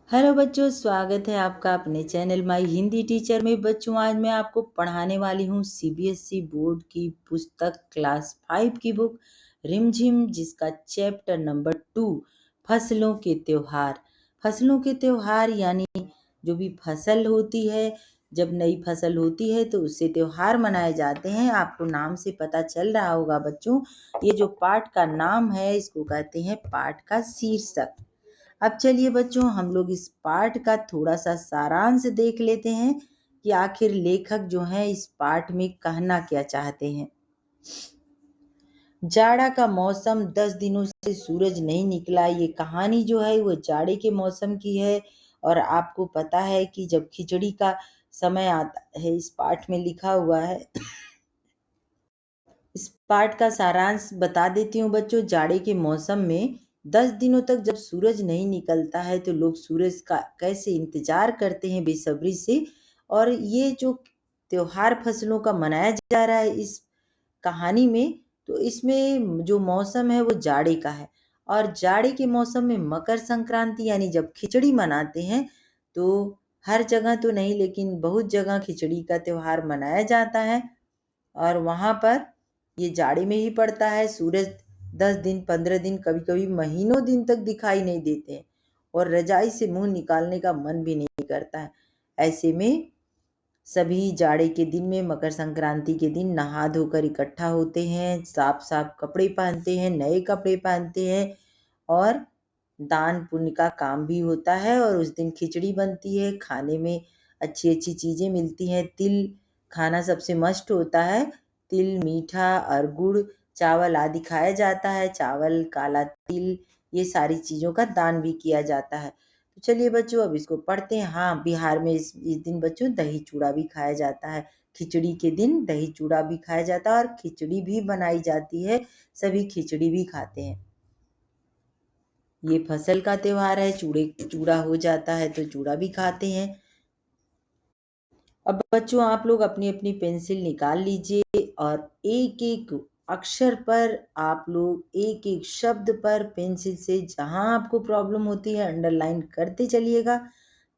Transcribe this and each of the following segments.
Hello बच्चों, स्वागत है आपका अपने चैनल माई हिंदी टीचर में। बच्चों, आज मैं आपको पढ़ाने वाली हूँ सीबीएसई बोर्ड की पुस्तक क्लास 5 की बुक रिमझिम, जिसका चैप्टर नंबर 2 फसलों के त्योहार। फसलों के त्योहार यानी जो भी फसल होती है, जब नई फसल होती है तो उससे त्योहार मनाए जाते हैं। आपको नाम से पता चल रहा होगा बच्चों, ये जो पाठ का नाम है इसको कहते हैं पाठ का शीर्षक। अब चलिए बच्चों, हम लोग इस पाठ का थोड़ा सा सारांश देख लेते हैं कि आखिर लेखक जो है इस पाठ में कहना क्या चाहते हैं। जाड़ा का मौसम, 10 दिनों से सूरज नहीं निकला। ये कहानी जो है वो जाड़े के मौसम की है। और आपको पता है कि जब खिचड़ी का समय आता है, इस पाठ में लिखा हुआ है। इस पाठ का सारांश बता देती हूँ बच्चों। जाड़े के मौसम में 10 दिनों तक जब सूरज नहीं निकलता है तो लोग सूरज का कैसे इंतजार करते हैं बेसब्री से। और ये जो त्योहार फसलों का मनाया जा रहा है इस कहानी में, तो इसमें जो मौसम है वो जाड़े का है। और जाड़े के मौसम में मकर संक्रांति यानी जब खिचड़ी मनाते हैं, तो हर जगह तो नहीं लेकिन बहुत जगह खिचड़ी का त्योहार मनाया जाता है। और वहाँ पर ये जाड़े में ही पड़ता है। सूरज 10 दिन 15 दिन कभी कभी महीनों दिन तक दिखाई नहीं देते हैं और रजाई से मुंह निकालने का मन भी नहीं करता है। ऐसे में सभी जाड़े के दिन में, मकर संक्रांति के दिन नहा धोकर इकट्ठा होते हैं, साफ साफ कपड़े पहनते हैं, नए कपड़े पहनते हैं और दान पुण्य का काम भी होता है। और उस दिन खिचड़ी बनती है, खाने में अच्छी अच्छी चीज़ें मिलती हैं। तिल खाना सबसे मस्ट होता है। तिल, मीठा और गुड़, चावल आदि खाया जाता है। चावल, काला तिल, ये सारी चीज़ों का दान भी किया जाता है। तो चलिए बच्चों, अब इसको पढ़ते हैं। हाँ, बिहार में इस दिन बच्चों दही चूड़ा भी खाया जाता है। खिचड़ी के दिन दही चूड़ा भी खाया जाता है और खिचड़ी भी बनाई जाती है। सभी खिचड़ी भी खाते हैं। ये फसल का त्योहार है, चूड़ा हो जाता है तो चूड़ा भी खाते हैं। अब बच्चों, आप लोग अपनी अपनी पेंसिल निकाल लीजिए और एक एक अक्षर पर, आप लोग एक एक शब्द पर पेंसिल से जहां आपको प्रॉब्लम होती है अंडरलाइन करते चलिएगा,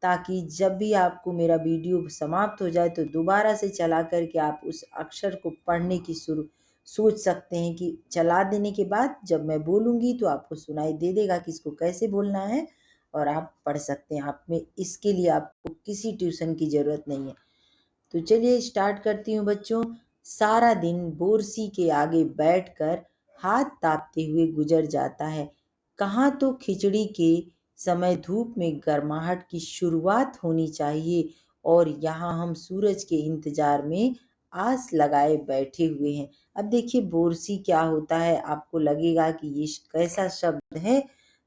ताकि जब भी आपको मेरा वीडियो समाप्त हो जाए तो दोबारा से चला करके आप उस अक्षर को पढ़ने की सोच सकते हैं कि चला देने के बाद जब मैं बोलूँगी तो आपको सुनाई दे देगा कि इसको कैसे बोलना है और आप पढ़ सकते हैं। आप में इसके लिए आपको किसी ट्यूशन की ज़रूरत नहीं है। तो चलिए स्टार्ट करती हूँ बच्चों। सारा दिन बोरसी के आगे बैठकर हाथ तापते हुए गुजर जाता है। कहाँ तो खिचड़ी के समय धूप में गर्माहट की शुरुआत होनी चाहिए और यहाँ हम सूरज के इंतजार में आस लगाए बैठे हुए हैं। अब देखिए बोरसी क्या होता है, आपको लगेगा कि ये कैसा शब्द है।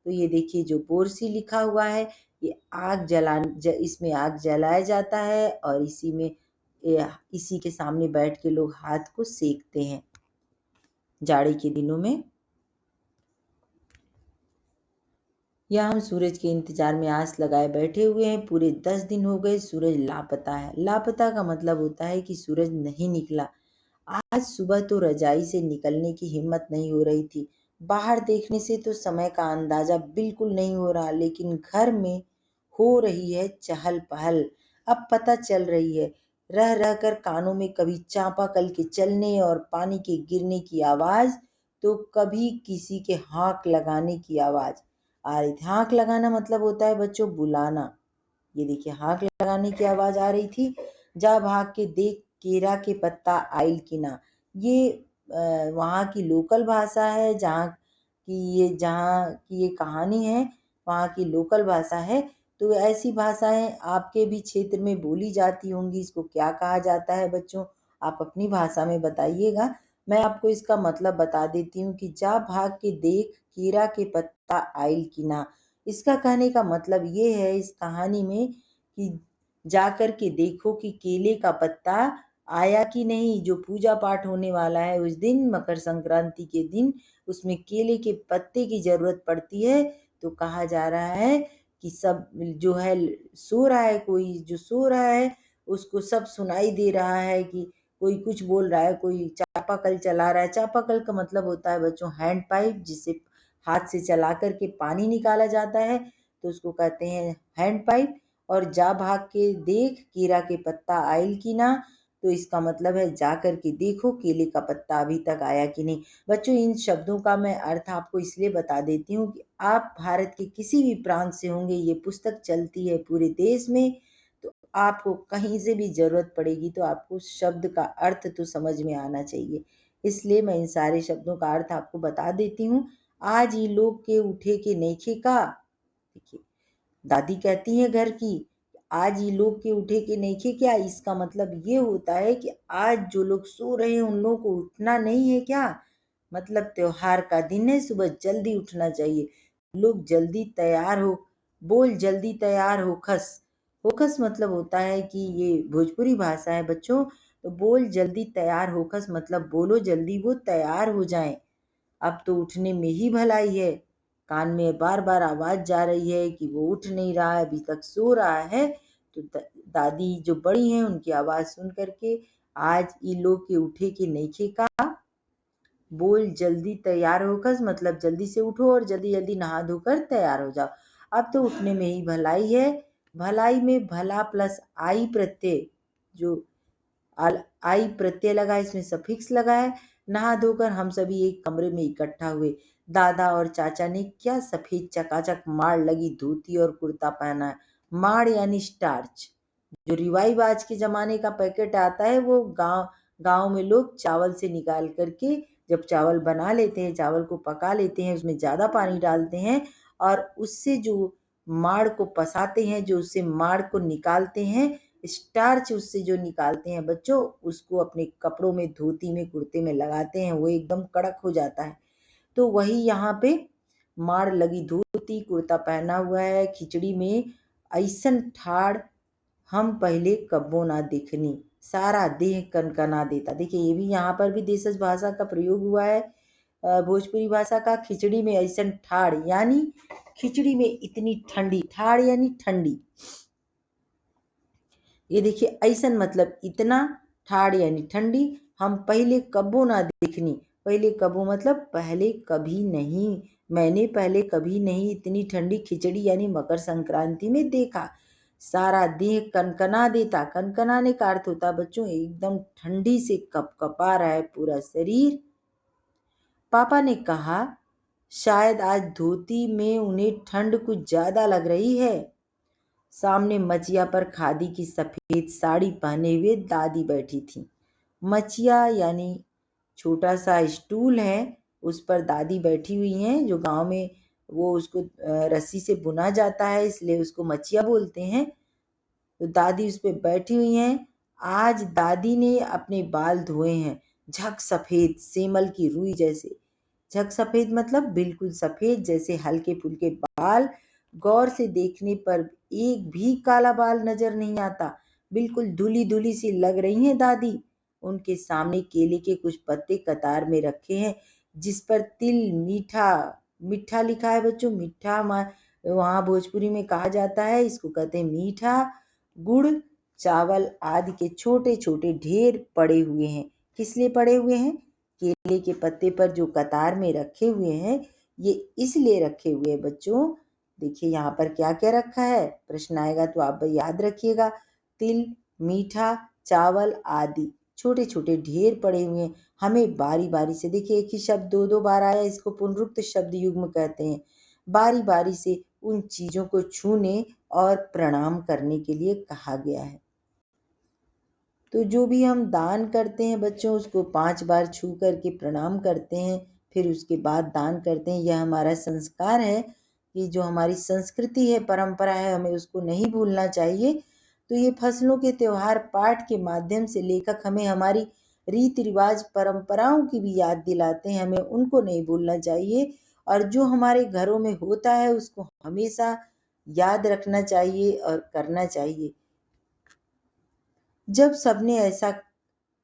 तो ये देखिए जो बोरसी लिखा हुआ है, ये इसमें आग जलाया जाता है और इसी के सामने बैठ के लोग हाथ को सेकते हैं जाड़े के दिनों में। यहाँ हम सूरज के इंतजार में आस लगाए बैठे हुए हैं। पूरे 10 दिन हो गए, सूरज लापता है। लापता का मतलब होता है कि सूरज नहीं निकला। आज सुबह तो रजाई से निकलने की हिम्मत नहीं हो रही थी। बाहर देखने से तो समय का अंदाजा बिल्कुल नहीं हो रहा, लेकिन घर में हो रही है चहल पहल। अब पता चल रही है। रह रह कर कानों में कभी चापाकल के चलने और पानी के गिरने की आवाज, तो कभी किसी के हाँक लगाने की आवाज। और हाँक लगाना मतलब होता है बच्चों बुलाना। ये देखिए हाँक लगाने की आवाज आ रही थी। जा भाग के देख केरा के पत्ता आइल की ना। ये वहाँ की लोकल भाषा है, जहाँ की ये कहानी है, वहाँ की लोकल भाषा है। तो ऐसी भाषाएं आपके भी क्षेत्र में बोली जाती होंगी। इसको क्या कहा जाता है बच्चों, आप अपनी भाषा में बताइएगा। मैं आपको इसका मतलब बता देती हूँ कि जा भाग के देख केरा के पत्ता आइल की ना। इसका कहने का मतलब ये है इस कहानी में कि जाकर के देखो कि केले का पत्ता आया कि नहीं। जो पूजा पाठ होने वाला है उस दिन, मकर संक्रांति के दिन, उसमें केले के पत्ते की जरूरत पड़ती है। तो कहा जा रहा है कि सब जो है सो रहा है, कोई जो सो रहा है उसको सब सुनाई दे रहा है कि कोई कुछ बोल रहा है, कोई चापाकल चला रहा है। चापाकल का मतलब होता है बच्चों हैंड पाइप, जिसे हाथ से चला करके पानी निकाला जाता है। तो उसको कहते हैं हैंड पाइप। और जा भाग के देख केरा के पत्ता आयल की ना, तो इसका मतलब है जा कर के देखो केले का पत्ता अभी तक आया कि नहीं। बच्चों, इन शब्दों का मैं अर्थ आपको इसलिए बता देती हूँ कि आप भारत के किसी भी प्रांत से होंगे, ये पुस्तक चलती है पूरे देश में, तो आपको कहीं से भी जरूरत पड़ेगी तो आपको शब्द का अर्थ तो समझ में आना चाहिए। इसलिए मैं इन सारे शब्दों का अर्थ आपको बता देती हूँ। आज ही लोग के उठे के नईखे का, देखिए दादी कहती है घर की, आज ये लोग के उठे के नईखे क्या, इसका मतलब ये होता है कि आज जो लोग सो रहे हैं उन लोगों को उठना नहीं है क्या। मतलब त्योहार का दिन है, सुबह जल्दी उठना चाहिए। लोग जल्दी तैयार हो, बोल जल्दी तैयार होखस। होखस मतलब होता है कि ये भोजपुरी भाषा है बच्चों। तो बोल जल्दी तैयार होखस मतलब बोलो जल्दी वो तैयार हो जाएं। अब तो उठने में ही भलाई है। कान में बार बार आवाज जा रही है कि वो उठ नहीं रहा है, अभी तक सो रहा है। तो दादी जो बड़ी हैं उनकी आवाज सुन करके आज ये लोग के उठे के नईखे का, बोल जल्दी तैयार होकर मतलब जल्दी से उठो और जल्दी जल्दी नहा धोकर तैयार हो जाओ। अब तो उठने में ही भलाई है। भलाई में भला प्लस आई प्रत्यय, जो आई प्रत्यय लगा, इसमें सफिक्स लगा है। नहा धोकर हम सभी एक कमरे में इकट्ठा हुए। दादा और चाचा ने क्या सफेद चकाचक माड़ लगी धोती और कुर्ता पहना है। माड़ यानी स्टार्च, जो रिवाइव आज के जमाने का पैकेट आता है, वो गांव गांव में लोग चावल से निकाल करके जब चावल बना लेते हैं, चावल को पका लेते हैं, उसमें ज़्यादा पानी डालते हैं और उससे जो माड़ को पसाते हैं, जो उससे माड़ को निकालते हैं, स्टार्च उससे जो निकालते हैं बच्चों, उसको अपने कपड़ों में, धोती में, कुर्ते में लगाते हैं, वो एकदम कड़क हो जाता है। तो वही यहाँ पे माड़ लगी धोती कुर्ता पहना हुआ है, खिचड़ी में ऐसन ठाड़ हम पहले कब्बो ना दिखनी, सारा देह कनकना देता। देखिए ये भी यहाँ पर भी देशज भाषा का प्रयोग हुआ है, भोजपुरी भाषा का। खिचड़ी में ऐसन ठाड़ यानी खिचड़ी में इतनी ठंडी, ठाड़ यानी ठंडी। ये देखिए ऐसन मतलब इतना, ठाड़ यानी ठंडी, हम पहले कब्बो ना दिखनी। पहले कब्बो मतलब पहले कभी नहीं, मैंने पहले कभी नहीं इतनी ठंडी खिचड़ी यानी मकर संक्रांति में देखा। सारा देह कनकना देता, कनकनाने का अर्थ होता है बच्चों एकदम ठंडी से कपकपा रहा है पूरा शरीर। पापा ने कहा शायद आज धोती में उन्हें ठंड कुछ ज्यादा लग रही है। सामने मचिया पर खादी की सफेद साड़ी पहने हुए दादी बैठी थी। मचिया यानी छोटा सा स्टूल है, उस पर दादी बैठी हुई हैं, जो गांव में वो उसको रस्सी से बुना जाता है, इसलिए उसको मचिया बोलते हैं। तो दादी उस पर बैठी हुई हैं। आज दादी ने अपने बाल धोए हैं, झक सफेद सेमल की रुई जैसे। झक सफेद मतलब बिल्कुल सफेद, जैसे हल्के फुल्के बाल। गौर से देखने पर एक भी काला बाल नजर नहीं आता, बिल्कुल धुली धुली सी लग रही हैं दादी। उनके सामने केले के कुछ पत्ते कतार में रखे हैं, जिस पर तिल मीठा, मिठा लिखा है बच्चों। मीठा वहाँ भोजपुरी में कहा जाता है, इसको कहते हैं मीठा। गुड़, चावल आदि के छोटे छोटे ढेर पड़े हुए हैं। किस लिए पड़े हुए हैं? केले के पत्ते पर जो कतार में रखे हुए हैं, ये इसलिए रखे हुए हैं बच्चों। देखिए यहाँ पर क्या क्या रखा है, प्रश्न आएगा तो आप याद रखिएगा। तिल, मीठा, चावल आदि छोटे छोटे ढेर पड़े हुए हैं। हमें बारी बारी से, देखिए एक ही शब्द दो दो बार आया, इसको पुनरुक्त शब्द युग्म कहते हैं। बारी बारी से उन चीजों को छूने और प्रणाम करने के लिए कहा गया है। तो जो भी हम दान करते हैं बच्चों, उसको 5 बार छू करके प्रणाम करते हैं, फिर उसके बाद दान करते हैं। यह हमारा संस्कार है, ये जो हमारी संस्कृति है, परंपरा है, हमें उसको नहीं भूलना चाहिए। तो ये फसलों के त्योहार पाठ के माध्यम से लेखक हमें हमारी रीति रिवाज परंपराओं की भी याद दिलाते हैं, हमें उनको नहीं भूलना चाहिए। और जो हमारे घरों में होता है उसको हमेशा याद रखना चाहिए और करना चाहिए। जब सबने ऐसा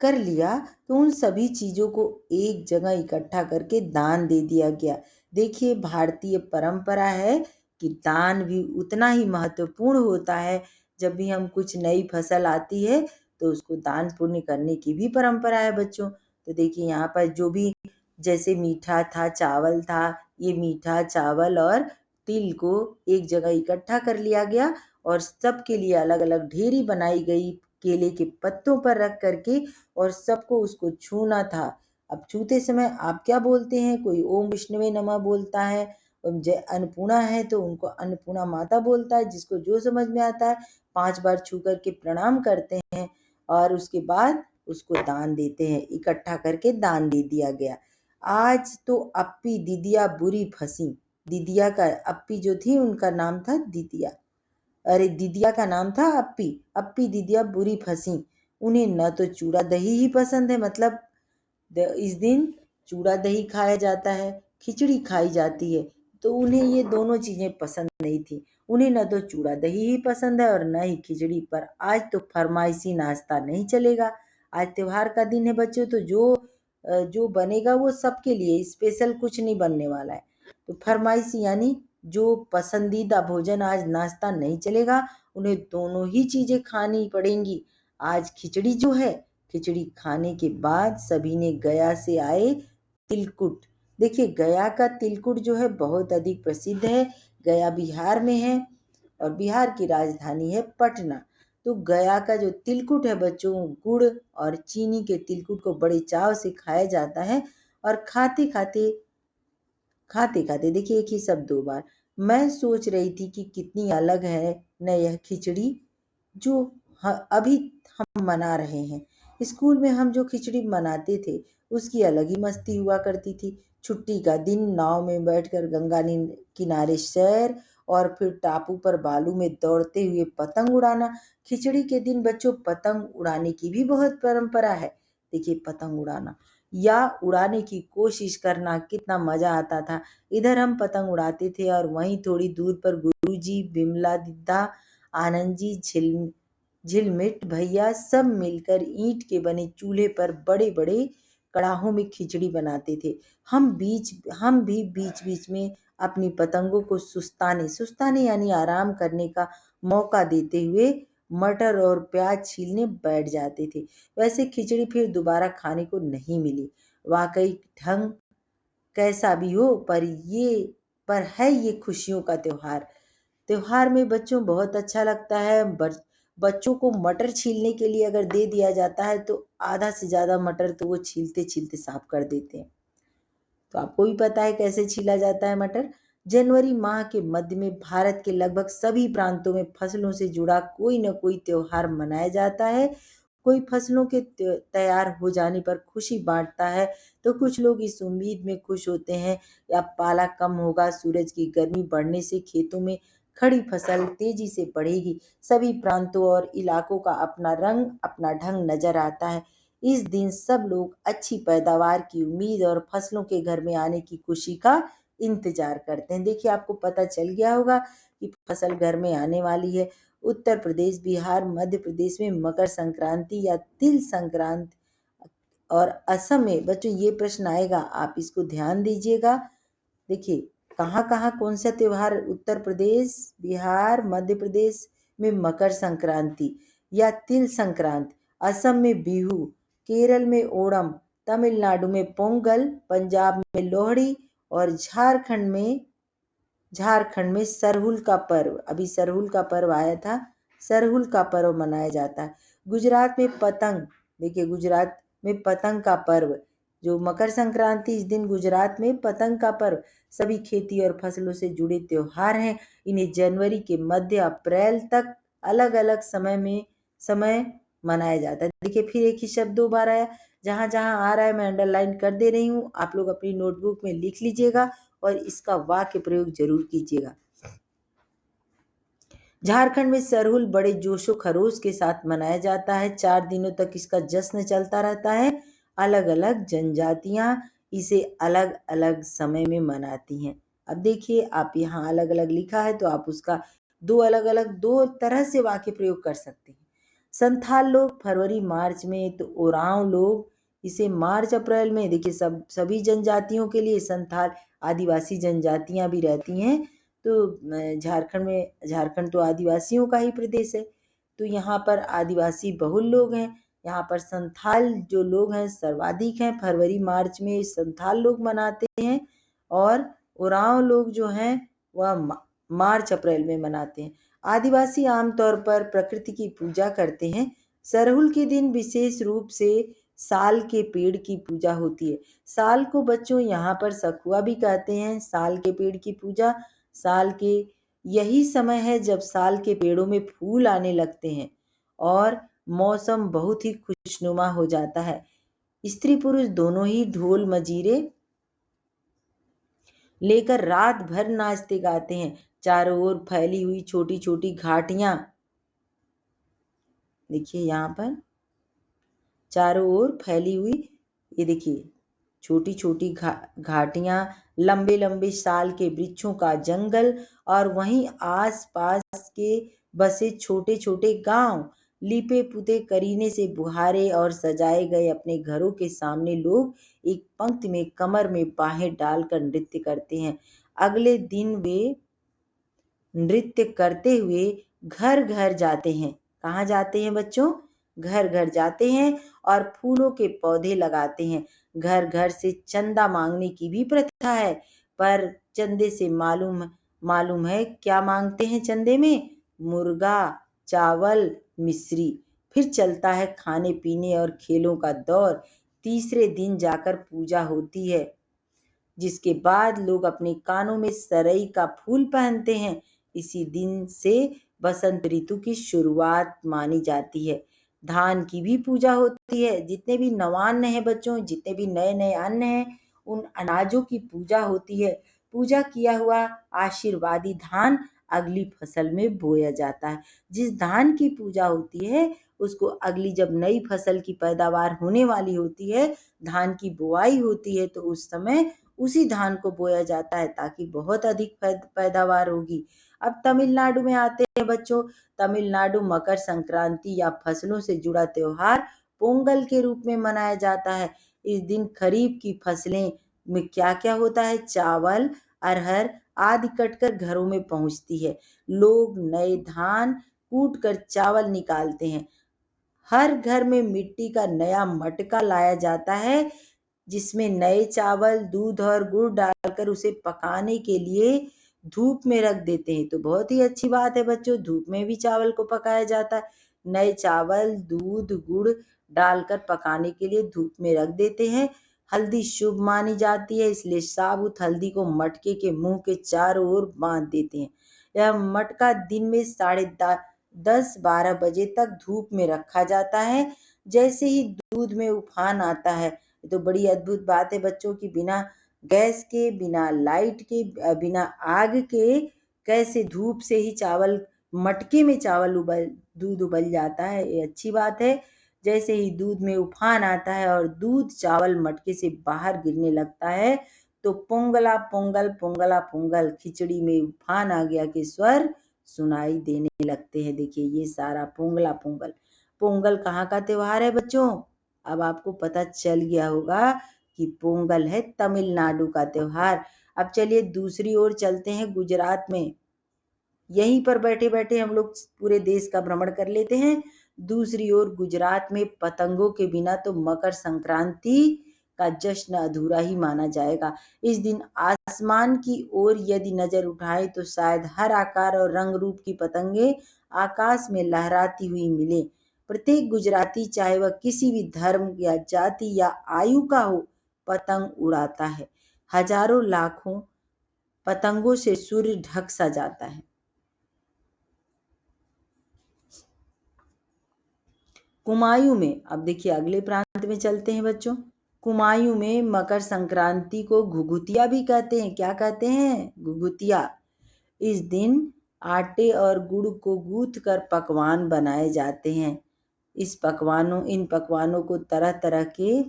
कर लिया तो उन सभी चीजों को एक जगह इकट्ठा करके दान दे दिया गया। देखिए भारतीय परंपरा है कि दान भी उतना ही महत्वपूर्ण होता है। जब भी हम कुछ नई फसल आती है तो उसको दान पुण्य करने की भी परंपरा है बच्चों। तो देखिए यहाँ पर जो भी, जैसे मीठा था, चावल था, ये मीठा चावल और तिल को एक जगह इकट्ठा कर लिया गया और सबके लिए अलग अलग ढेरी बनाई गई केले के पत्तों पर रख करके, और सबको उसको छूना था। अब छूते समय आप क्या बोलते हैं? कोई ओम विष्णुवे नमः बोलता है, और जय अन्नपूर्णा है तो उनको अन्नपूर्णा माता बोलता है, जिसको जो समझ में आता है 5 बार छू करके प्रणाम करते हैं और उसके बाद उसको दान देते हैं। इकट्ठा करके दान दे दिया गया। आज तो अप्पी दीदिया बुरी फंसी। दीदिया का, अप्पी जो थी उनका नाम था दीदिया, अरे दीदिया का नाम था अप्पी। अप्पी दीदिया बुरी फंसी, उन्हें न तो चूड़ा दही ही पसंद है, मतलब इस दिन चूड़ा दही खाया जाता है, खिचड़ी खाई जाती है, तो उन्हें ये दोनों चीजें पसंद नहीं थी। उन्हें न तो चूड़ा दही ही पसंद है और न ही खिचड़ी। पर आज तो फरमाइशी नाश्ता नहीं चलेगा। आज त्योहार का दिन है बच्चों, तो जो बनेगा वो सबके लिए, स्पेशल कुछ नहीं बनने वाला है। तो फरमाइशी यानी जो पसंदीदा भोजन, आज नाश्ता नहीं चलेगा, उन्हें दोनों ही चीजें खानी पड़ेंगी। आज खिचड़ी जो है, खिचड़ी खाने के बाद सभी ने गया से आए तिलकुट। देखिए गया का तिलकुट जो है बहुत अधिक प्रसिद्ध है। गया बिहार में है और बिहार की राजधानी है पटना। तो गया का जो तिलकुट है बच्चों, गुड़ और चीनी के तिलकुट को बड़े चाव से खाया जाता है। और खाते खाते देखिए एक ही शब्द 2 बार। मैं सोच रही थी कि कितनी अलग है न यह खिचड़ी जो अभी हम मना रहे हैं। स्कूल में हम जो खिचड़ी मनाते थे उसकी अलग ही मस्ती हुआ करती थी। छुट्टी का दिन, नाव में बैठकर गंगा किनारे सैर और फिर टापू पर बालू में दौड़ते हुए पतंग उड़ाना। खिचड़ी के दिन बच्चों पतंग उड़ाने की भी बहुत परंपरा है। देखिए पतंग उड़ाना या उड़ाने की कोशिश करना कितना मजा आता था। इधर हम पतंग उड़ाते थे और वहीं थोड़ी दूर पर गुरुजी, बिमला दीदा, आनंद जी, झिलमिट भैया सब मिलकर ईंट के बने चूल्हे पर बड़े बड़े कड़ाहों में खिचड़ी बनाते थे। हम भी बीच बीच में अपनी पतंगों को सुस्ताने सुस्ताने यानी आराम करने का मौका देते हुए मटर और प्याज छीलने बैठ जाते थे। वैसे खिचड़ी फिर दोबारा खाने को नहीं मिली। वाकई ढंग कैसा भी हो, पर है ये खुशियों का त्योहार। त्योहार में बच्चों बहुत अच्छा लगता है। बच्चों को मटर छीलने के लिए अगर दे दिया जाता है तो आधा से ज्यादा मटर तो वो छीलते छीलते साफ कर देते हैं। तो आपको भी पता है कैसे छीला जाता है मटर। जनवरी माह के मध्य में भारत के लगभग सभी प्रांतों में फसलों से जुड़ा कोई न कोई त्योहार मनाया जाता है। कोई फसलों के तैयार हो जाने पर खुशी बांटता है, तो कुछ लोग इस उम्मीद में खुश होते हैं या पाला कम होगा, सूरज की गर्मी बढ़ने से खेतों में खड़ी फसल तेजी से बढ़ेगी। सभी प्रांतों और इलाकों का अपना रंग अपना ढंग नजर आता है। इस दिन सब लोग अच्छी पैदावार की उम्मीद और फसलों के घर में आने की खुशी का इंतजार करते हैं। देखिए आपको पता चल गया होगा कि फसल घर में आने वाली है। उत्तर प्रदेश, बिहार, मध्य प्रदेश में मकर संक्रांति या तिल संक्रांति, और असम में बच्चों ये प्रश्न आएगा, आप इसको ध्यान दीजिएगा। देखिए कहाँ कहाँ कौन सा त्योहार, उत्तर प्रदेश, बिहार, मध्य प्रदेश में मकर संक्रांति या तिल संक्रांति, असम में बिहू, केरल में ओणम, तमिलनाडु में पोंगल, पंजाब में लोहड़ी और झारखंड में सरहुल का पर्व, अभी सरहुल का पर्व आया था, सरहुल का पर्व मनाया जाता है। गुजरात में पतंग, देखिए गुजरात में पतंग का पर्व, जो मकर संक्रांति, इस दिन गुजरात में पतंग का पर्व। सभी खेती और फसलों से जुड़े त्योहार हैं। इन्हें जनवरी के मध्य अप्रैल तक अलग अलग समय मनाया जाता है। देखिए फिर एक ही शब्द 2 बार आया। जहां जहां आ रहा है मैं अंडरलाइन कर दे रही हूँ, आप लोग अपनी नोटबुक में लिख लीजिएगा और इसका वाक्य प्रयोग जरूर कीजिएगा। झारखंड में सरहुल बड़े जोशो खरोश के साथ मनाया जाता है। 4 दिनों तक इसका जश्न चलता रहता है। अलग अलग जनजातियां इसे अलग अलग समय में मनाती हैं। अब देखिए आप यहाँ अलग अलग लिखा है तो आप उसका दो तरह से वाक्य प्रयोग कर सकते हैं। संथाल लोग फरवरी मार्च में, तो ओरांव लोग इसे मार्च अप्रैल में। देखिए सभी जनजातियों के लिए संथाल आदिवासी जनजातियां भी रहती हैं। तो झारखंड तो आदिवासियों का ही प्रदेश है, तो यहाँ पर आदिवासी बहुल लोग हैं। यहाँ पर संथाल जो लोग हैं सर्वाधिक हैं। फरवरी मार्च में संथाल लोग मनाते हैं और ओरांव लोग जो हैं वह मार्च अप्रैल में मनाते हैं। आदिवासी आमतौर पर प्रकृति की पूजा करते हैं। सरहुल के दिन विशेष रूप से साल के पेड़ की पूजा होती है। साल को बच्चों यहाँ पर सखुआ भी कहते हैं। साल के पेड़ की पूजा, साल के यही समय है जब साल के पेड़ों में फूल आने लगते हैं और मौसम बहुत ही खुशनुमा हो जाता है। स्त्री पुरुष दोनों ही ढोल मजीरे लेकर रात भर नाचते गाते हैं। चारों ओर फैली हुई छोटी छोटी घाटियां, देखिए यहाँ पर चारों ओर फैली हुई, ये देखिए छोटी छोटी घाटियां, लंबे लंबे साल के वृक्षों का जंगल और वहीं आस पास के बसे छोटे छोटे गांव, लिपे पुते करीने से बुहारे और सजाए गए अपने घरों के सामने लोग एक पंक्ति में कमर में बाहें डालकर नृत्य करते हैं। अगले दिन वे नृत्य करते हुए घर घर जाते हैं। कहाँ जाते हैं बच्चों? घर घर जाते हैं और फूलों के पौधे लगाते हैं। घर घर से चंदा मांगने की भी प्रथा है, पर चंदे से मालूम है क्या मांगते हैं चंदे में? मुर्गा, चावल, मिश्री। फिर चलता है खाने पीने और खेलों का दौर। तीसरे दिन जाकर पूजा होती है, जिसके बाद लोग अपने कानों में सरई का फूल पहनते हैं। इसी दिन से बसंत ऋतु की शुरुआत मानी जाती है। धान की भी पूजा होती है। जितने भी नवान्न हैं बच्चों, जितने भी नए नए अन्न हैं, उन अनाजों की पूजा होती है। पूजा किया हुआ आशीर्वादी धान अगली फसल में बोया जाता है। जिस धान की पूजा होती है उसको अगली, जब नई फसल की पैदावार होने वाली होती है, धान की बुआई होती है, तो उस समय उसी धान को बोया जाता है ताकि बहुत अधिक पैदावार होगी। अब तमिलनाडु में आते हैं बच्चों। तमिलनाडु मकर संक्रांति या फसलों से जुड़ा त्योहार पोंगल के रूप में मनाया जाता है। इस दिन खरीफ की फसलें में क्या क्या होता है? चावल, अरहर आदि कटकर घरों में पहुंचती है। लोग नए धान कूट कर चावल निकालते हैं। हर घर में मिट्टी का नया मटका लाया जाता है, जिसमें नए चावल, दूध और गुड़ डालकर उसे पकाने के लिए धूप में रख देते हैं। तो बहुत ही अच्छी बात है बच्चों, धूप में भी चावल को पकाया जाता है। नए चावल, दूध, गुड़ डालकर पकाने के लिए धूप में रख देते हैं। हल्दी शुभ मानी जाती है, इसलिए साबुत हल्दी को मटके के मुंह के चारों ओर बांध देते हैं। यह मटका दिन में 10:30-12 बजे तक धूप में रखा जाता है। जैसे ही दूध में उफान आता है, तो बड़ी अद्भुत बात है बच्चों की, बिना गैस के, बिना लाइट के, बिना आग के कैसे धूप से ही चावल, मटके में दूध उबल जाता है। ये अच्छी बात है। जैसे ही दूध में उफान आता है और दूध चावल मटके से बाहर गिरने लगता है, तो पोंगला पोंगल पोंगला पोंगल, खिचड़ी में उफान आ गया के स्वर सुनाई देने लगते हैं। देखिए ये सारा पोंगला पोंगल। पोंगल कहाँ का त्योहार है बच्चों? अब आपको पता चल गया होगा कि पोंगल है तमिलनाडु का त्योहार। अब चलिए दूसरी ओर चलते हैं, गुजरात में। यहीं पर बैठे बैठे हम लोग पूरे देश का भ्रमण कर लेते हैं। दूसरी ओर गुजरात में पतंगों के बिना तो मकर संक्रांति का जश्न अधूरा ही माना जाएगा। इस दिन आसमान की ओर यदि नजर उठाए तो शायद हर आकार और रंग रूप की पतंगे आकाश में लहराती हुई मिले। प्रत्येक गुजराती, चाहे वह किसी भी धर्म या जाति या आयु का हो, पतंग उड़ाता है। हजारों लाखों पतंगों से सूर्य ढक सा जाता है। कुमायूं में, अब देखिए अगले प्रांत में चलते हैं बच्चों। कुमायूं में मकर संक्रांति को घुघुतिया भी कहते हैं। क्या कहते हैं? घुघुतिया। इस दिन आटे और गुड़ को गूंथ कर पकवान बनाए जाते हैं। इन पकवानों को तरह तरह के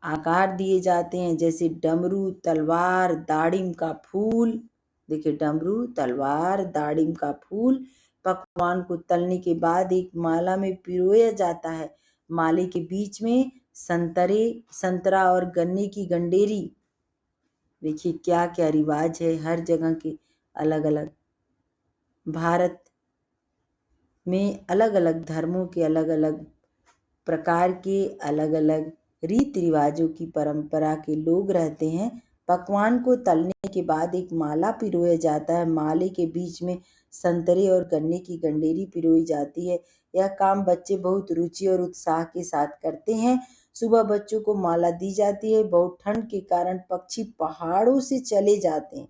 आकार दिए जाते हैं, जैसे डमरू, तलवार, दाड़िम का फूल। देखिए डमरू, तलवार, दाड़िम का फूल। पकवान को तलने के बाद एक माला में पिरोया जाता है। माले के बीच में संतरा और गन्ने की गंडेरी। देखिए क्या क्या रिवाज है, हर जगह के अलग अलग। भारत में अलग अलग धर्मों के अलग अलग प्रकार के अलग अलग रीति रिवाजों की परंपरा के लोग रहते हैं। पकवान को तलने के बाद एक माला पिरोया जाता है। माले के बीच में संतरे और गन्ने की गंडेरी पिरोई जाती है। यह काम बच्चे बहुत रुचि और उत्साह के साथ करते हैं। सुबह बच्चों को माला दी जाती है। बहुत ठंड के कारण पक्षी पहाड़ों से चले जाते हैं।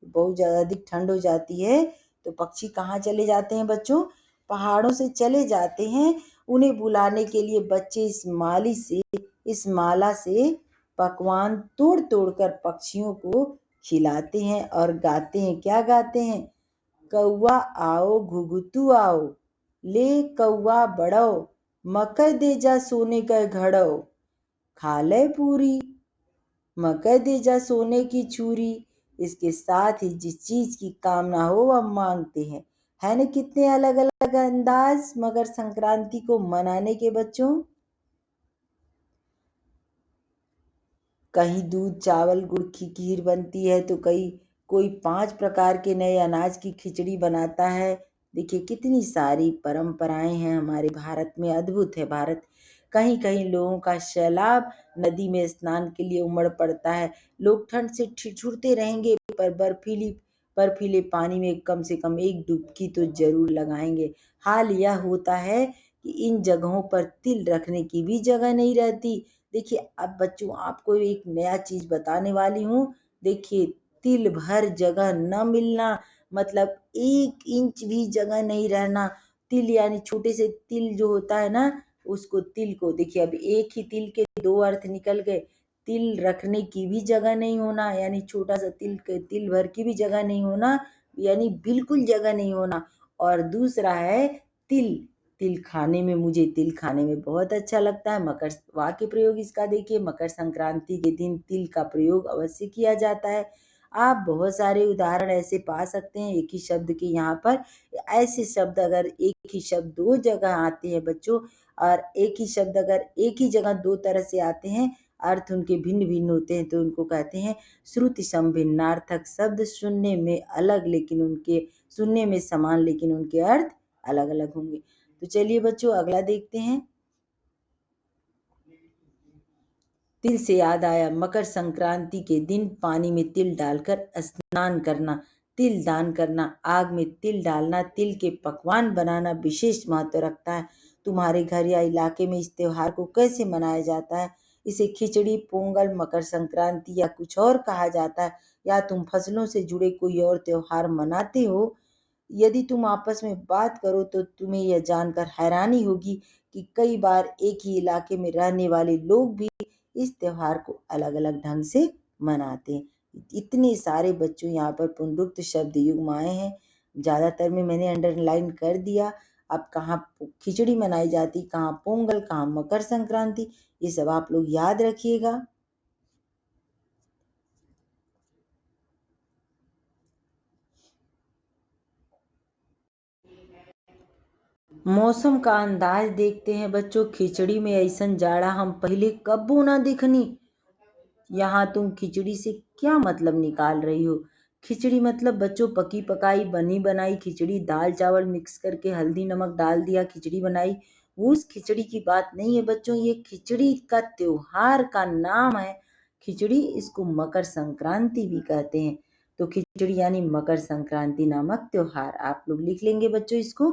बहुत ज़्यादा अधिक ठंड हो जाती है तो पक्षी कहाँ चले जाते हैं बच्चों? पहाड़ों से चले जाते हैं। उन्हें बुलाने के लिए बच्चे इस माला से पकवान तोड़ तोड़ कर पक्षियों को खिलाते हैं और गाते हैं। क्या गाते हैं? कौआ आओ घुघुतू आओ, ले कौआ बड़ो, मकई दे जा सोने का घड़ो, खा ले पूरी, मकई दे जा सोने की चूरी। इसके साथ ही जिस चीज की कामना हो वह मांगते हैं। है ना कितने अलग अलग अंदाज मकर संक्रांति को मनाने के बच्चों। कहीं दूध चावल गुड़ की खीर बनती है तो कोई 5 प्रकार के नए अनाज की खिचड़ी बनाता है। देखिए कितनी सारी परंपराएं हैं हमारे भारत में। अद्भुत है भारत। कहीं कहीं लोगों का सैलाब नदी में स्नान के लिए उमड़ पड़ता है। लोग ठंड से ठिठुरते रहेंगे पर बर्फीले पानी में कम से कम एक डुबकी तो जरूर लगाएंगे। हाल यह होता है कि इन जगहों पर तिल रखने की भी जगह नहीं रहती। देखिए अब बच्चों आपको एक नया चीज बताने वाली हूँ। देखिए तिल भर जगह न मिलना मतलब 1 इंच भी जगह नहीं रहना। तिल यानी छोटे से तिल जो होता है ना, उसको तिल को देखिए अब एक ही तिल के 2 अर्थ निकल गए। तिल रखने की भी जगह नहीं होना यानी छोटा सा तिल भर की भी जगह नहीं होना यानी बिल्कुल जगह नहीं होना। और दूसरा है तिल। मुझे तिल खाने में बहुत अच्छा लगता है। मकर वाक्य प्रयोग इसका देखिए, मकर संक्रांति के दिन तिल का प्रयोग अवश्य किया जाता है। आप बहुत सारे उदाहरण ऐसे पा सकते हैं एक ही शब्द के यहाँ पर। ऐसे शब्द अगर एक ही शब्द 2 जगह आते हैं बच्चों, और एक ही शब्द अगर एक ही जगह 2 तरह से आते हैं, अर्थ उनके भिन्न भिन्न होते हैं, तो उनको कहते हैं श्रुति समभिन्नार्थक। शब्द सुनने में समान लेकिन उनके अर्थ अलग अलग होंगे। तो चलिए बच्चों अगला देखते हैं। तिल से याद आया, मकर संक्रांति के दिन पानी में तिल डालकर स्नान करना, तिल दान करना, आग में तिल डालना, तिल के पकवान बनाना विशेष महत्व रखता है। तुम्हारे घर या इलाके में इस त्योहार को कैसे मनाया जाता है? इसे खिचड़ी, पोंगल, मकर संक्रांति या कुछ और कहा जाता है, या तुम फसलों से जुड़े कोई और त्योहार मनाते हो? यदि तुम आपस में बात करो तो तुम्हें यह जानकर हैरानी होगी कि कई बार एक ही इलाके में रहने वाले लोग भी इस त्योहार को अलग अलग ढंग से मनाते हैं। इतने सारे बच्चों यहाँ पर पुनरुक्त शब्द युग्म आए हैं। ज़्यादातर में मैंने अंडरलाइन कर दिया। अब कहाँ खिचड़ी मनाई जाती, कहाँ पोंगल, कहाँ मकर संक्रांति, ये सब आप लोग याद रखिएगा। मौसम का अंदाज देखते हैं बच्चों। खिचड़ी में ऐसन जाड़ा हम पहले कब्बो ना देखनी। यहाँ तुम खिचड़ी से क्या मतलब निकाल रही हो? खिचड़ी मतलब बच्चों पकी पकाई बनी बनाई खिचड़ी, दाल चावल मिक्स करके हल्दी नमक डाल दिया खिचड़ी बनाई। वो उस खिचड़ी की बात नहीं है बच्चों, ये खिचड़ी का त्योहार का नाम है। खिचड़ी, इसको मकर संक्रांति भी कहते हैं। तो खिचड़ी यानी मकर संक्रांति नामक त्योहार। आप लोग लिख लेंगे बच्चों इसको।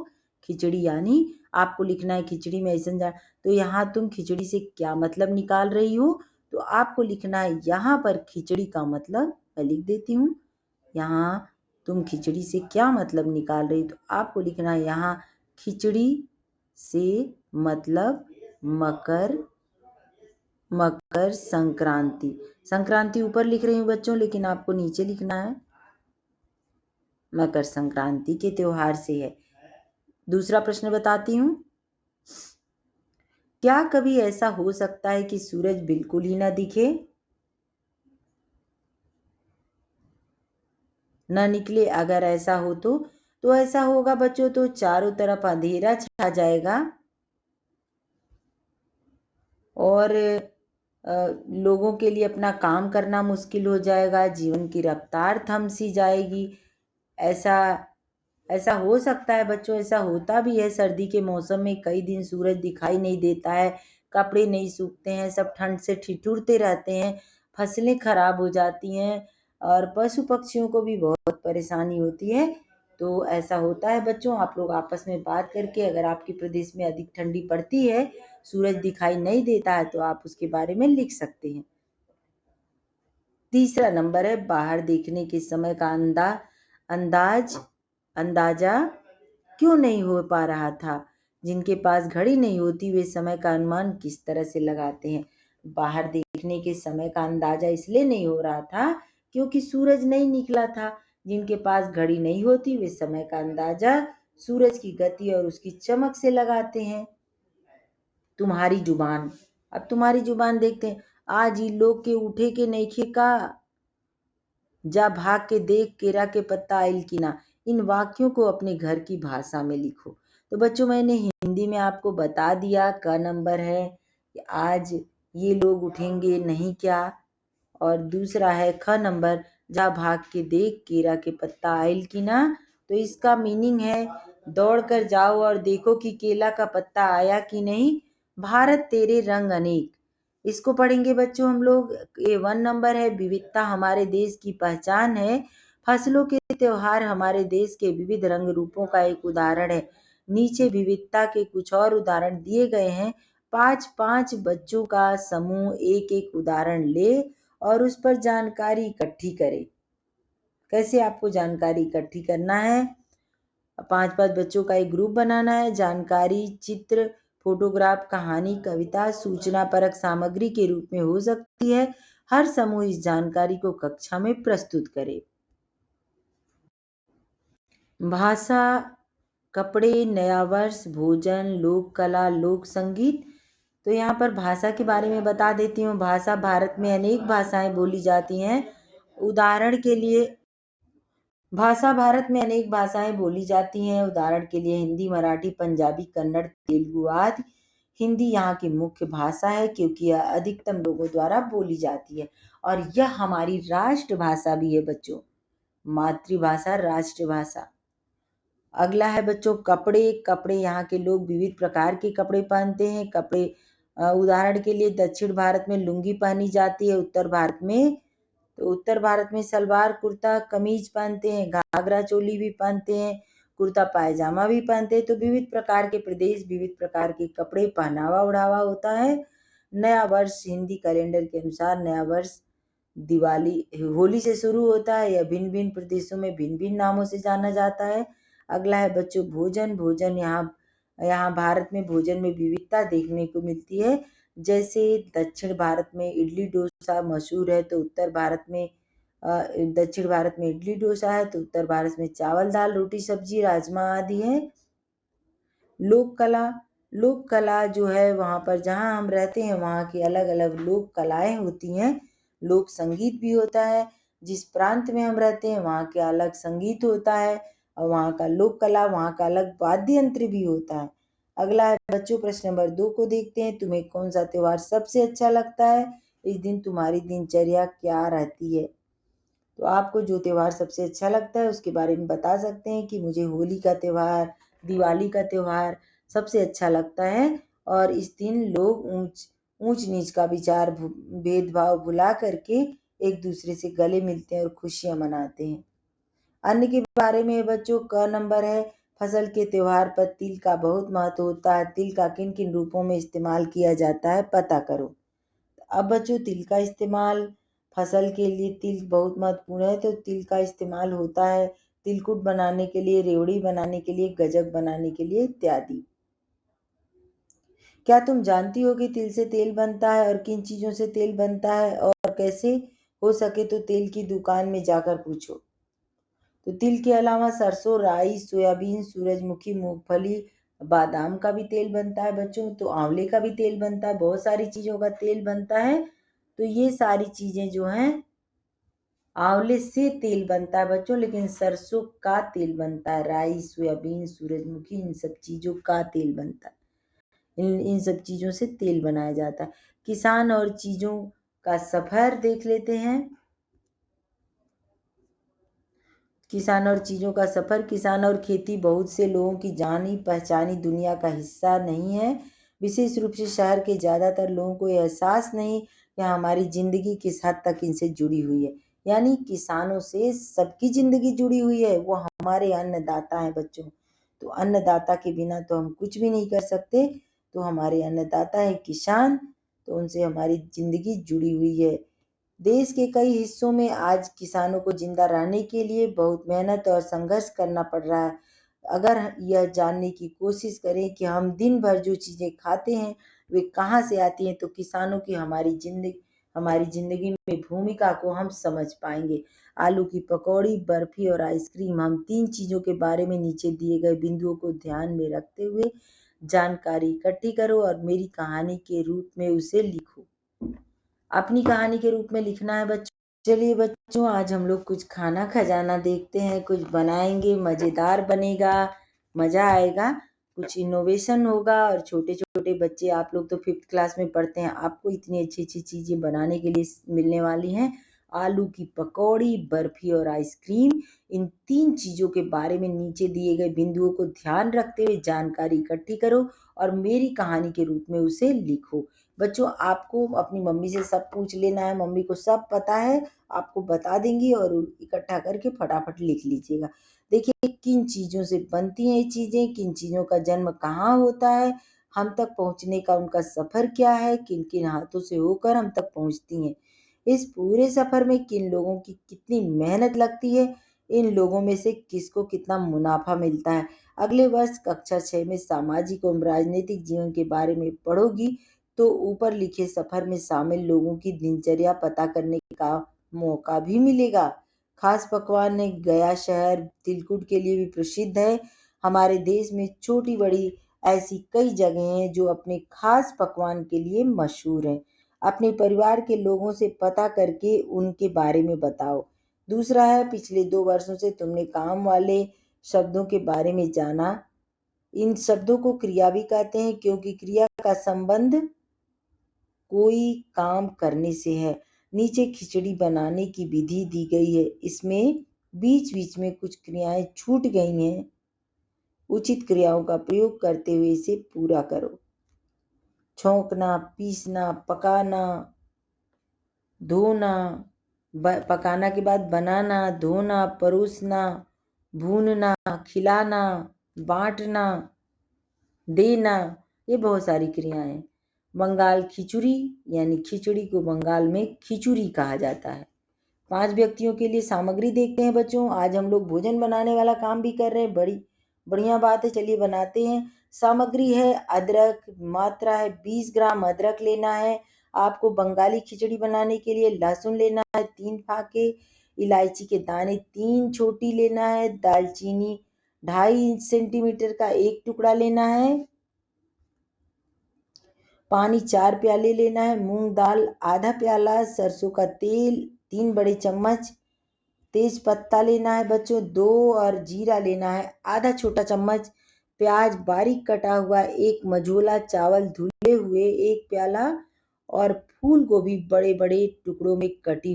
खिचड़ी यानी आपको लिखना है खिचड़ी में ऐसा। तो यहाँ तुम खिचड़ी से क्या मतलब निकाल रही हो? तो आपको लिखना है यहाँ पर खिचड़ी का मतलब, मैं लिख देती हूँ। यहाँ तुम खिचड़ी से क्या मतलब निकाल रही, तो आपको लिखना है यहाँ खिचड़ी से मतलब मकर संक्रांति। संक्रांति ऊपर लिख रही हूँ बच्चों, लेकिन आपको नीचे लिखना है मकर संक्रांति के त्योहार से है। दूसरा प्रश्न बताती हूँ। क्या कभी ऐसा हो सकता है कि सूरज बिल्कुल ही ना दिखे, न निकले? अगर ऐसा हो तो ऐसा होगा बच्चों, तो चारों तरफ अंधेरा छा जाएगा और लोगों के लिए अपना काम करना मुश्किल हो जाएगा, जीवन की रफ्तार थम सी जाएगी। ऐसा हो सकता है बच्चों, ऐसा होता भी है। सर्दी के मौसम में कई दिन सूरज दिखाई नहीं देता है, कपड़े नहीं सूखते हैं, सब ठंड से ठिठुरते रहते हैं। फसलें खराब हो जाती हैं और पशु पक्षियों को भी बहुत परेशानी होती है। तो ऐसा होता है बच्चों, आप लोग आपस में बात करके, अगर आपके प्रदेश में अधिक ठंडी पड़ती है, सूरज दिखाई नहीं देता है, तो आप उसके बारे में लिख सकते हैं। तीसरा नंबर है बाहर देखने के समय का अंदाजा क्यों नहीं हो पा रहा था। जिनके पास घड़ी नहीं होती वे समय का अनुमान किस तरह से लगाते हैं। बाहर देखने के समय का अंदाजा इसलिए नहीं हो रहा था क्योंकि सूरज नहीं निकला था। जिनके पास घड़ी नहीं होती वे समय का अंदाजा सूरज की गति और उसकी चमक से लगाते हैं। तुम्हारी जुबान, अब तुम्हारी जुबान देखते हैं। आज ही लोग के उठे के नईखे का, जा भाग के देख केरा के पत्ता आइल की ना। इन वाक्यों को अपने घर की भाषा में लिखो। तो बच्चों मैंने हिंदी में आपको बता दिया क नंबर है कि आज ये लोग उठेंगे नहीं क्या, और दूसरा है ख नंबर, जा भाग के देख केरा के पत्ता आइल की ना। तो इसका मीनिंग है दौड़ कर जाओ और देखो कि केला का पत्ता आया कि नहीं। भारत तेरे रंग अनेक, इसको पढ़ेंगे बच्चों हम लोग। ये 1 नंबर है, विविधता हमारे देश की पहचान है। फसलों के त्योहार हमारे देश के विविध रंग रूपों का एक उदाहरण है। नीचे विविधता के कुछ और उदाहरण दिए गए हैं। 5-5 बच्चों का समूह एक एक उदाहरण ले और उस पर जानकारी इकट्ठी करे। कैसे आपको जानकारी इकट्ठी करना है? 5-5 बच्चों का एक ग्रुप बनाना है। जानकारी चित्र, फोटोग्राफ, कहानी, कविता, सूचना परक सामग्री के रूप में हो सकती है। हर समूह इस जानकारी को कक्षा में प्रस्तुत करे। भाषा, कपड़े, नया वर्ष, भोजन, लोक कला, लोक संगीत। तो यहाँ पर भाषा के बारे में बता देती हूँ। भाषा, भारत में अनेक भाषाएं बोली जाती हैं। उदाहरण के लिए भारत में अनेक भाषाएं बोली जाती हैं। उदाहरण के लिए हिंदी, मराठी, पंजाबी, कन्नड़, तेलुगु आदि। हिंदी यहाँ की मुख्य भाषा है क्योंकि यह अधिकतम लोगों द्वारा बोली जाती है और यह हमारी राष्ट्रभाषा भी है बच्चों। मातृभाषा, राष्ट्रभाषा। अगला है बच्चों कपड़े। कपड़े, यहाँ के लोग विविध प्रकार के कपड़े पहनते हैं। कपड़े, उदाहरण के लिए दक्षिण भारत में लुंगी पहनी जाती है। उत्तर भारत में सलवार कुर्ता कमीज पहनते हैं, घाघरा चोली भी पहनते हैं, कुर्ता पायजामा भी पहनते हैं। तो विविध प्रकार के प्रदेश, विविध प्रकार के कपड़े, पहनावा ओढ़ावा होता है। नया वर्ष, हिंदी कैलेंडर के अनुसार नया वर्ष दिवाली, होली से शुरू होता है। यह भिन्न भिन्न प्रदेशों में भिन्न भिन्न नामों से जाना जाता है। अगला है बच्चों भोजन। भोजन, यहाँ भारत में भोजन में विविधता देखने को मिलती है। जैसे दक्षिण भारत में इडली डोसा मशहूर है, तो दक्षिण भारत में इडली डोसा है, तो उत्तर भारत में चावल दाल रोटी सब्जी राजमा आदि है। लोक कला जो है, वहाँ पर जहाँ हम रहते हैं वहाँ की अलग अलग लोक कलाएं होती हैं। लोक संगीत भी होता है। जिस प्रांत में हम रहते हैं वहाँ के अलग संगीत होता है और वहाँ का लोक कला, वहाँ का अलग वाद्य यंत्र भी होता है। अगला है बच्चों प्रश्न नंबर 2 को देखते हैं। तुम्हें कौन सा त्योहार सबसे अच्छा लगता है? इस दिन तुम्हारी दिनचर्या क्या रहती है? तो आपको जो त्योहार सबसे अच्छा लगता है उसके बारे में बता सकते हैं कि मुझे होली का त्योहार, दिवाली का त्योहार सबसे अच्छा लगता है और इस दिन लोग ऊंच नीच का विचार, भेदभाव भुला करके एक दूसरे से गले मिलते हैं और खुशियां मनाते हैं। अन्न के बारे में बच्चों क नंबर है। फसल के त्योहार पर तिल का बहुत महत्व होता है। तिल का किन किन रूपों में इस्तेमाल किया जाता है पता करो। अब बच्चों तिल का इस्तेमाल, फसल के लिए तिल बहुत महत्वपूर्ण है, तो तिल का इस्तेमाल होता है तिलकुट बनाने के लिए, रेवड़ी बनाने के लिए, गजक बनाने के लिए इत्यादि। क्या तुम जानती हो कि तिल से तेल बनता है और किन चीजों से तेल बनता है और कैसे? हो सके तो तेल की दुकान में जाकर पूछो। तो तिल के अलावा सरसों, राई, सोयाबीन, सूरजमुखी, मूंगफली, बादाम का भी तेल बनता है बच्चों। तो आंवले का भी तेल बनता है, बहुत सारी चीजों का तेल बनता है। तो ये सारी चीजें जो हैं, आंवले से तेल बनता है बच्चों, लेकिन सरसों का तेल बनता है। राई, सोयाबीन, सूरजमुखी, इन सब चीजों का तेल बनता है। इन सब चीजों से तेल बनाया जाता है। किसान और चीजों का सफर देख लेते हैं। किसान और चीजों का सफर। किसान और खेती बहुत से लोगों की जानी पहचानी दुनिया का हिस्सा नहीं है। विशेष रूप से शहर के ज्यादातर लोगों को यह एहसास नहीं या हमारी जिंदगी किस हद तक इनसे जुड़ी हुई है। यानी किसानों से सबकी जिंदगी जुड़ी हुई है, वो हमारे अन्नदाता हैं बच्चों। तो अन्नदाता के बिना तो हम कुछ भी नहीं कर सकते। तो हमारे अन्नदाता है किसान, तो उनसे हमारी जिंदगी जुड़ी हुई है। देश के कई हिस्सों में आज किसानों को जिंदा रहने के लिए बहुत मेहनत और संघर्ष करना पड़ रहा है। अगर यह जानने की कोशिश करें कि हम दिन भर जो चीजें खाते हैं वे कहाँ से आती हैं, तो किसानों की हमारी जिंदगी में भूमिका को हम समझ पाएंगे। आलू की पकौड़ी, बर्फी और आइसक्रीम, हम तीन चीजों के बारे में नीचे दिए गए बिंदुओं को ध्यान में रखते हुए जानकारी इकट्ठी करो और मेरी कहानी के रूप में उसे लिखो। अपनी कहानी के रूप में लिखना है बच्चों। चलिए बच्चों, आज हम लोग कुछ खाना खजाना देखते हैं, कुछ बनाएंगे, मजेदार बनेगा, मजा आएगा, कुछ इनोवेशन होगा। और छोटे छोटे बच्चे, आप लोग तो 5th क्लास में पढ़ते हैं, आपको इतनी अच्छी अच्छी चीजें बनाने के लिए मिलने वाली हैं। आलू की पकौड़ी, बर्फी और आइसक्रीम, इन तीन चीजों के बारे में नीचे दिए गए बिंदुओं को ध्यान रखते हुए जानकारी इकट्ठी करो और मेरी कहानी के रूप में उसे लिखो। बच्चों, आपको अपनी मम्मी से सब पूछ लेना है, मम्मी को सब पता है, आपको बता देंगी और इकट्ठा करके फटाफट लिख लीजिएगा। देखिए, किन चीज़ों से बनती हैं ये चीज़ें, किन चीज़ों का जन्म कहाँ होता है, हम तक पहुँचने का उनका सफ़र क्या है, किन किन हाथों से होकर हम तक पहुँचती हैं। इस पूरे सफ़र में किन लोगों की कितनी मेहनत लगती है, इन लोगों में से किसको कितना मुनाफा मिलता है। अगले वर्ष कक्षा 6 में सामाजिक एवं राजनीतिक जीवन के बारे में पढ़ोगी, तो ऊपर लिखे सफर में शामिल लोगों की दिनचर्या पता करने का मौका भी मिलेगा। खास पकवान है, गया शहर तिलकुट के लिए भी प्रसिद्ध है। हमारे देश में छोटी बड़ी ऐसी कई जगह हैं जो अपने खास पकवान के लिए मशहूर हैं। अपने परिवार के लोगों से पता करके उनके बारे में बताओ। दूसरा है, पिछले 2 वर्षों से तुमने काम वाले शब्दों के बारे में जाना। इन शब्दों को क्रिया भी कहते हैं क्योंकि क्रिया का संबंध कोई काम करने से है। नीचे खिचड़ी बनाने की विधि दी गई है, इसमें बीच बीच में कुछ क्रियाएं छूट गई हैं। उचित क्रियाओं का प्रयोग करते हुए इसे पूरा करो। छौंकना, पीसना, पकाना, धोना, पकाना के बाद बनाना, धोना, परोसना, भूनना, खिलाना, बांटना, देना, ये बहुत सारी क्रियाएं हैं। बंगाल खिचड़ी, यानी खिचड़ी को बंगाल में खिचुड़ी कहा जाता है। 5 व्यक्तियों के लिए सामग्री देखते हैं बच्चों। आज हम लोग भोजन बनाने वाला काम भी कर रहे हैं, बड़ी बढ़िया बात है, चलिए बनाते हैं। सामग्री है अदरक, मात्रा है 20 ग्राम अदरक लेना है आपको। बंगाली खिचड़ी बनाने के लिए लहसुन लेना है 3 फाके, इलायची के दाने 3 छोटी लेना है, दालचीनी 2.5 सेंटीमीटर का 1 टुकड़ा लेना है, पानी 4 प्याले लेना है, मूंग दाल आधा प्याला, सरसों का तेल 3 बड़े चम्मच, तेज पत्ता लेना है बच्चों 2 और जीरा लेना है आधा छोटा चम्मच, प्याज बारीक कटा हुआ 1 मझोला, चावल धुले हुए 1 प्याला और फूल गोभी बड़े बड़े टुकड़ों में कटी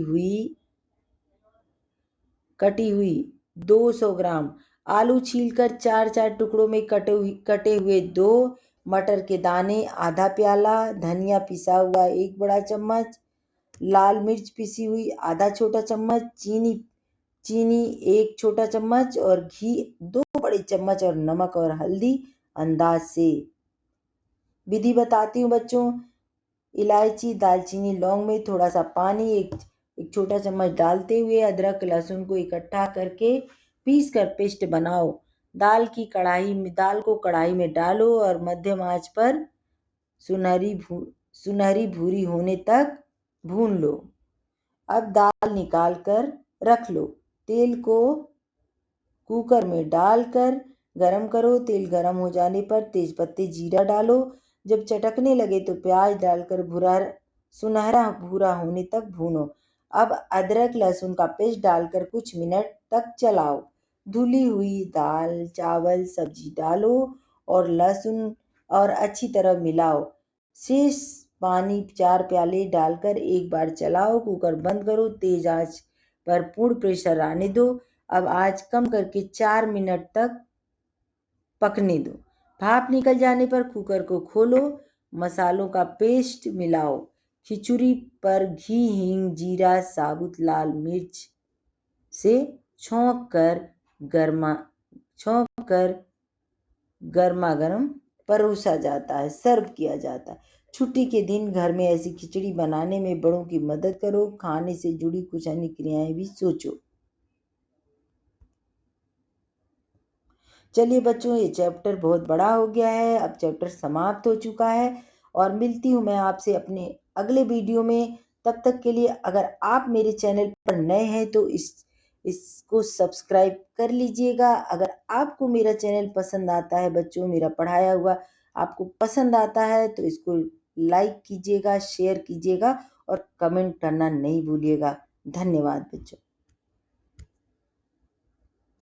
हुई 200 ग्राम, आलू छीलकर 4-4 टुकड़ों में कटे हुए 2, मटर के दाने आधा प्याला, धनिया पिसा हुआ 1 बड़ा चम्मच, लाल मिर्च पिसी हुई आधा छोटा चम्मच, चीनी 1 छोटा चम्मच और घी 2 बड़े चम्मच और नमक और हल्दी अंदाज से। विधि बताती हूँ बच्चों। इलायची, दालचीनी, लौंग में थोड़ा सा पानी एक छोटा चम्मच डालते हुए अदरक लहसुन को इकट्ठा करके पीस कर पेस्ट बनाओ। दाल को कढ़ाई में डालो और मध्यम आंच पर सुनहरी भूरी होने तक भून लो। अब दाल निकाल कर रख लो। तेल को कुकर में डालकर गरम करो। तेल गरम हो जाने पर तेजपत्ते जीरा डालो। जब चटकने लगे तो प्याज डालकर सुनहरा भूरा होने तक भूनो। अब अदरक लहसुन का पेस्ट डालकर कुछ मिनट तक चलाओ। धुली हुई दाल, चावल, सब्जी डालो और लहसुन और अच्छी तरह मिलाओ। शेष पानी 4 प्याले डालकर एक बार चलाओ। कुकर बंद करो। तेज आंच पर पूर्ण प्रेशर आने दो। अब आंच कम करके 4 मिनट तक पकने दो। भाप निकल जाने पर कुकर को खोलो। मसालों का पेस्ट मिलाओ। खिचड़ी पर घी, हींग, जीरा, साबुत लाल मिर्च से छौंक कर गर्मा गर्म परोसा जाता है, सर्व किया जाता है। छुट्टी के दिन घर में ऐसी खिचड़ी बनाने में बड़ों की मदद करो। खाने से जुड़ी कुछ अन्य क्रियाएं भी सोचो। चलिए बच्चों, ये चैप्टर बहुत बड़ा हो गया है, अब चैप्टर समाप्त हो चुका है और मिलती हूँ मैं आपसे अपने अगले वीडियो में। तब तक के लिए अगर आप मेरे चैनल पर नए हैं तो इसको सब्सक्राइब कर लीजिएगा। अगर आपको मेरा चैनल पसंद आता है बच्चों, मेरा पढ़ाया हुआ आपको पसंद आता है तो इसको लाइक कीजिएगा, शेयर कीजिएगा और कमेंट करना नहीं भूलिएगा। धन्यवाद बच्चों।